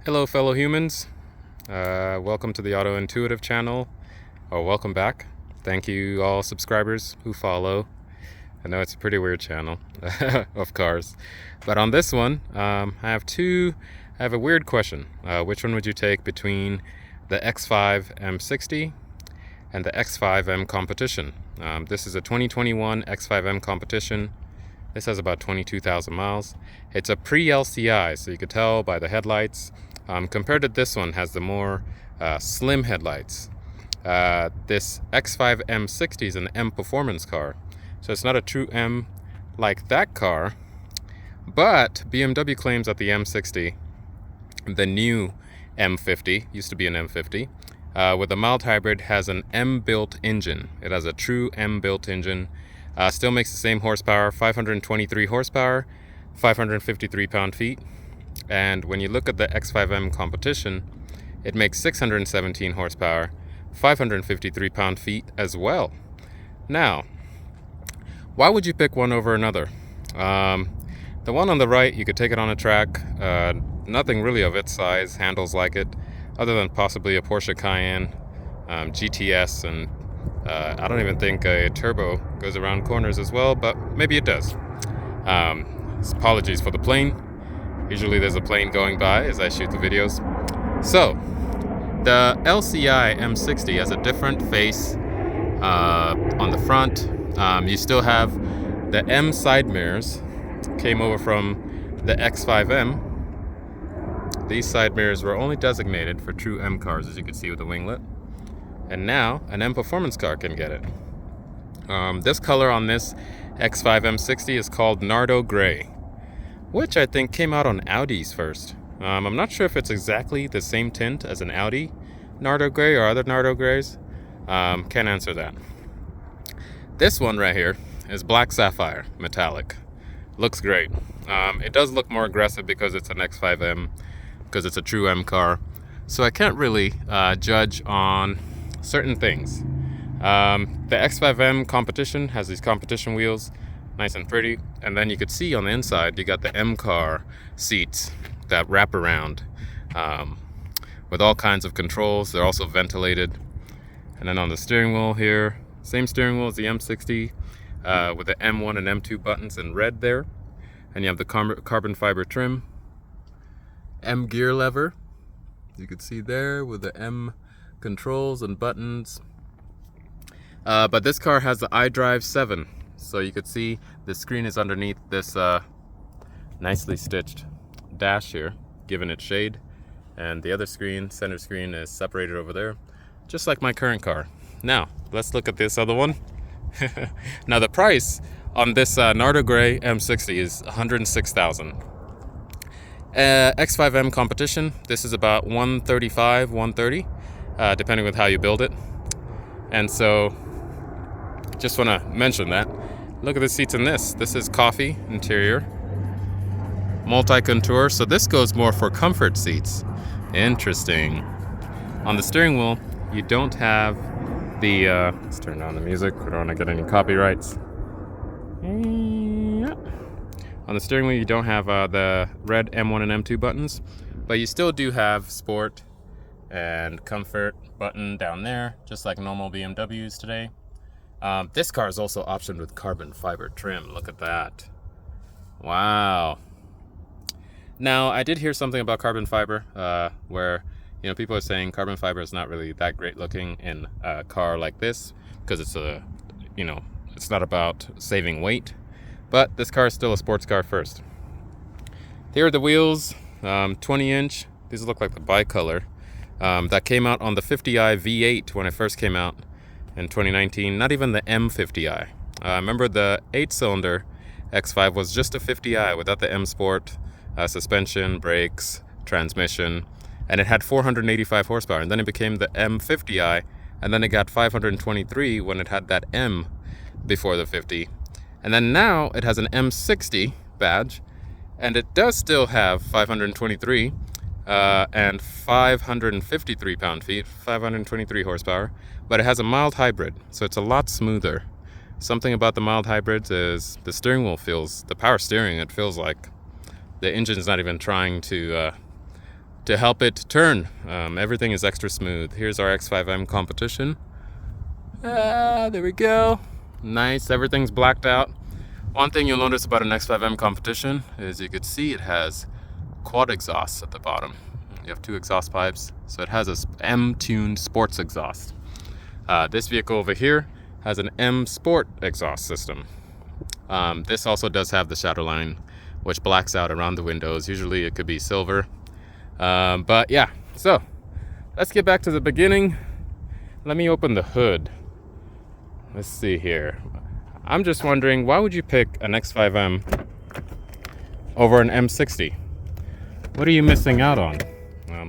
Hello fellow humans, welcome to the Auto Intuitive channel, or welcome back. Thank you all subscribers who follow. I know it's a pretty weird channel of cars, but on this one I have a weird question. Which one would you take between the X5 M60 and the X5M Competition? This is a 2021 X5M Competition. This has about 22,000 miles. It's a pre-LCI, so you could tell by the headlights. Compared to this one, has the more slim headlights. This X5 M60 is an M performance car, so it's not a true M like that car. But BMW claims that the M60, the new M50, used to be an M50, with a mild hybrid, has an M-built engine. It has a true M-built engine. Still makes the same horsepower, 523 horsepower, 553 pound-feet. And when you look at the X5M Competition, it makes 617 horsepower, 553 pound-feet as well. Now, why would you pick one over another? The one on the right, you could take it on a track. Nothing really of its size handles like it, other than possibly a Porsche Cayenne GTS, and I don't even think a turbo goes around corners as well, but maybe it does. Apologies for the plane. Usually there's a plane going by as I shoot the videos. So, the LCI M60 has a different face on the front. You still have the M side mirrors. Came over from the X5M. These side mirrors were only designated for true M cars, as you can see with the winglet. And now, an M performance car can get it. This color on this X5 M60 is called Nardo Gray, which I think came out on Audis first. I'm not sure if it's exactly the same tint as an Audi Nardo Gray or other Nardo Grays. Can't answer that. This one right here is Black Sapphire Metallic. Looks great. It does look more aggressive because it's an X5M, because it's a true M car. So I can't really judge on certain things. The X5M Competition has these competition wheels, nice and pretty, and then you could see on the inside you got the M car seats that wrap around with all kinds of controls. They're also ventilated. And then on the steering wheel here, same steering wheel as the M60 with the M1 and M2 buttons in red there, and you have the carbon fiber trim, M gear lever, you can see there with the M controls and buttons. But this car has the iDrive 7, so you could see the screen is underneath this nicely stitched dash here, giving it shade, and the other screen, center screen, is separated over there, just like my current car. Now let's look at this other one. Now the price on this Nardo Gray M60 is $106,000. X5M Competition, this is about $135, $130, depending with how you build it. And so just want to mention that. Look at the seats in this. This is coffee interior, multi-contour, so this goes more for comfort seats. Interesting. On the steering wheel, you don't have the let's turn down the music, we don't want to get any copyrights. On the steering wheel, you don't have the red M1 and M2 buttons, but you still do have sport and comfort button down there, just like normal BMWs today. This car is also optioned with carbon fiber trim. Look at that. Wow. Now, I did hear something about carbon fiber, where people are saying carbon fiber is not really that great looking in a car like this, because it's it's not about saving weight. But this car is still a sports car first. Here are the wheels, 20-inch. These look like the bicolor. That came out on the 50i V8 when it first came out in 2019. Not even the M50i. Remember, the 8-cylinder X5 was just a 50i without the M Sport suspension, brakes, transmission, and it had 485 horsepower. And then it became the M50i, and then it got 523 when it had that M before the 50. And then now it has an M60 badge, and it does still have 523 and 553 pound-feet, 523 horsepower, but it has a mild hybrid, so it's a lot smoother. Something about the mild hybrids is the steering wheel the power steering, it feels like the engine is not even trying to to help it turn. Everything is extra smooth. Here's our X5M Competition. There we go. Nice, everything's blacked out. One thing you'll notice about an X5M Competition is you could see it has quad exhausts at the bottom. You have 2 exhaust pipes, so it has a M-tuned sports exhaust. This vehicle over here has an M Sport exhaust system. This also does have the shadow line, which blacks out around the windows. Usually it could be silver. But yeah, so let's get back to the beginning. Let me open the hood. Let's see here. I'm just wondering, why would you pick an X5M over an M60? What are you missing out on?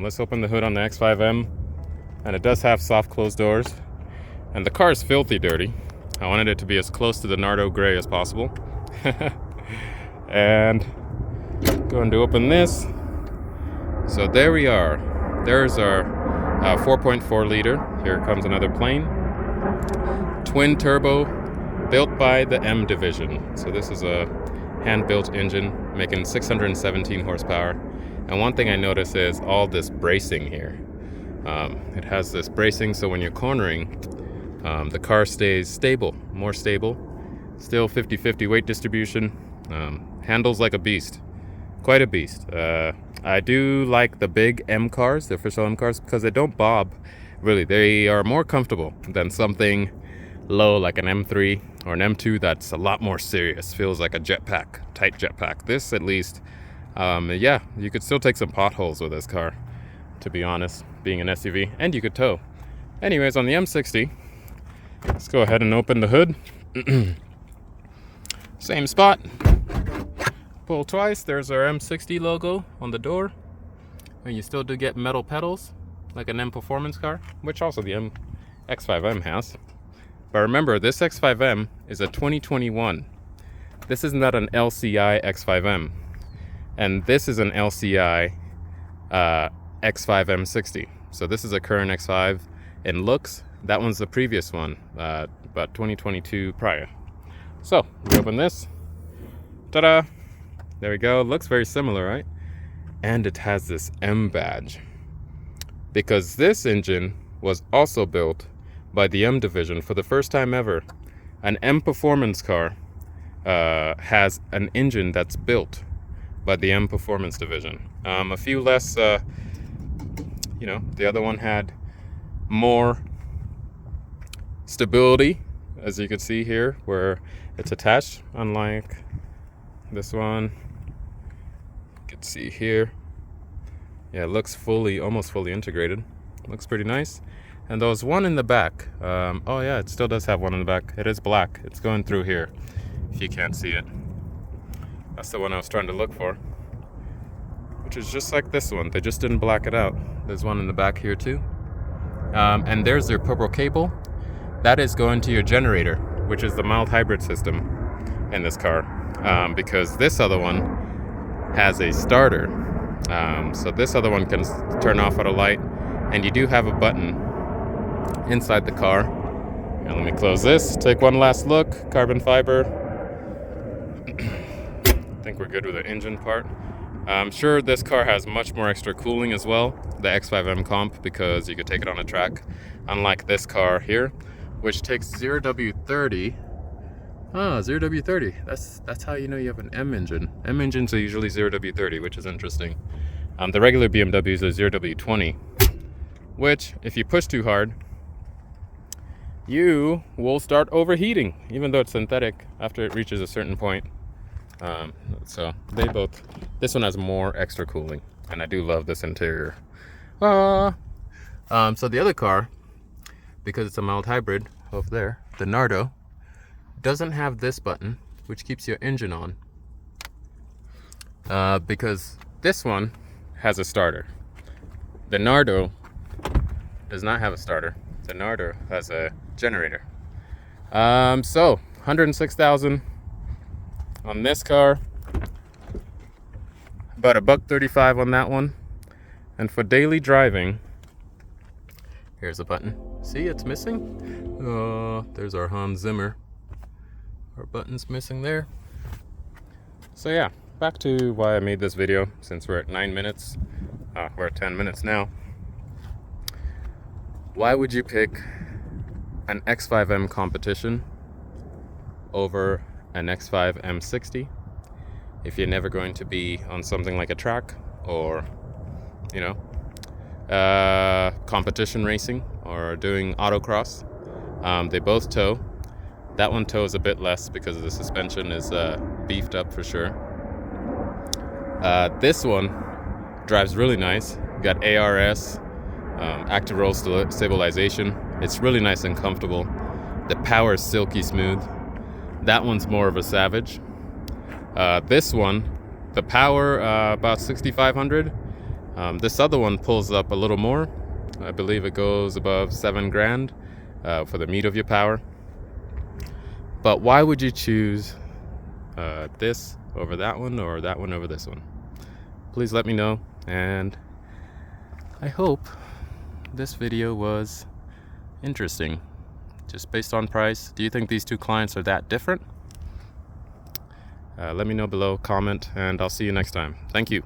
Let's open the hood on the X5M, and it does have soft closed doors, and the car is filthy dirty. I wanted it to be as close to the Nardo gray as possible. And going to open this. So there we are. There's our 4.4 liter. Here comes another plane. Twin turbo, built by the M division. So this is a hand-built engine making 617 horsepower. And one thing I notice is all this bracing here. It has this bracing, so when you're cornering, the car stays stable, more stable. Still 50-50 weight distribution. Handles like a beast. Quite a beast. I do like the big M cars, the official M cars, because they don't bob. Really, they are more comfortable than something low like an M3 or an M2 that's a lot more serious. Feels like a jetpack, tight jetpack. This, at least, yeah, you could still take some potholes with this car, to be honest, being an SUV, and you could tow. Anyways, on the M60, let's go ahead and open the hood. Same spot. Pull twice. There's our M60 logo on the door. And you still do get metal pedals, like an M performance car, which also the X5M has. But remember, this X5M is a 2021. This is not an LCI X5M. And this is an LCI X5 M60. So this is a current X5 in looks. That one's the previous one, about 2022 prior. So we open this. Ta-da! There we go. Looks very similar, right? And it has this M badge, because this engine was also built by the M division. For the first time ever, an M performance car has an engine that's built by the M performance division. A few less, the other one had more stability, as you can see here, where it's attached, unlike this one. You can see here. Yeah, it looks almost fully integrated. Looks pretty nice. And there was one in the back. Oh yeah, it still does have one in the back. It is black. It's going through here, if you can't see it. That's the one I was trying to look for, which is just like this one. They just didn't black it out. There's one in the back here too. And there's their purple cable. That is going to your generator, which is the mild hybrid system in this car, because this other one has a starter. So this other one can turn off at a light, and you do have a button inside the car. Now let me close this, take one last look. Carbon fiber. I think we're good with the engine part. I'm sure this car has much more extra cooling as well, the X5M Comp, because you could take it on a track, unlike this car here, which takes 0W30. 0W30. That's how you know you have an M engine. M engines are usually 0W30, which is interesting. The regular BMWs are 0W20, which, if you push too hard, you will start overheating, even though it's synthetic, after it reaches a certain point. So they both. This one has more extra cooling, and I do love this interior. So the other car, because it's a mild hybrid over there, the Nardo, doesn't have this button, which keeps your engine on, because this one has a starter. The Nardo does not have a starter. The Nardo has a generator. So 106,000 on this car, about $135 on that one. And for daily driving, here's a button. See, it's missing. Oh, there's our Hans Zimmer. Our button's missing there. So yeah, back to why I made this video, since we're at 9 minutes. We're at 10 minutes now. Why would you pick an X5M Competition over an X5 M60 if you're never going to be on something like a track or, you know, competition racing or doing autocross? They both tow. That one tows a bit less because the suspension is beefed up for sure. This one drives really nice. You got ARS, active roll stabilization. It's really nice and comfortable. The power is silky smooth. That one's more of a savage. This one, the power about 6,500. This other one pulls up a little more. I believe it goes above 7 grand for the meat of your power. But why would you choose this over that one or that one over this one? Please let me know, and I hope this video was interesting. Just based on price, do you think these two clients are that different? Let me know below, comment, and I'll see you next time. Thank you.